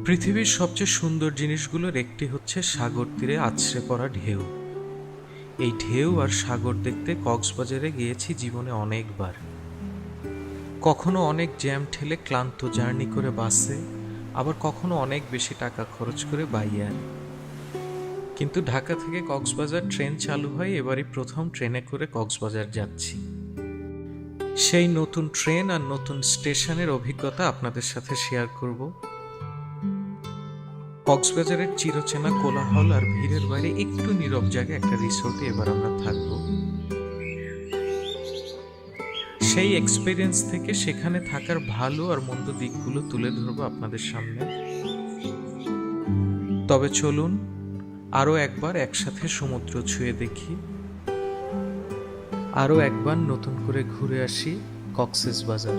পৃথিবীর সবচেয়ে সুন্দর জিনিসগুলোর একটি হচ্ছে সাগর তীরে আছড়ে পড়া ঢেউ। এই ঢেউ আর সাগর দেখতে কক্সবাজারে গিয়েছি জীবনে অনেকবার। কখনো অনেক জ্যাম ঠেলে ক্লান্ত জার্নি করে বাসে, আবার কখনো অনেক বেশি টাকা খরচ করে বাইয়ার। কিন্তু ঢাকা থেকে কক্সবাজার ট্রেন চালু হয়, এবারই প্রথম ট্রেনে করে কক্সবাজার যাচ্ছি। সেই নতুন ট্রেন আর নতুন স্টেশনের অভিজ্ঞতা আপনাদের সাথে শেয়ার করব। কক্সবাজারের চিরচেনা কোলাহল আর ভিড়ের বাইরে একটু নীরব জায়গায় একটা রিসোর্টে এবার আমরা থাকব। সেই এক্সপিরিয়েন্স থেকে সেখানে থাকার ভালো আর মন্দ দিকগুলো তুলে ধরবো আপনাদের সামনে। তবে চলুন আরও একবার একসাথে সমুদ্র ছুঁয়ে দেখি, আরও একবার নতুন করে ঘুরে আসি কক্সবাজার।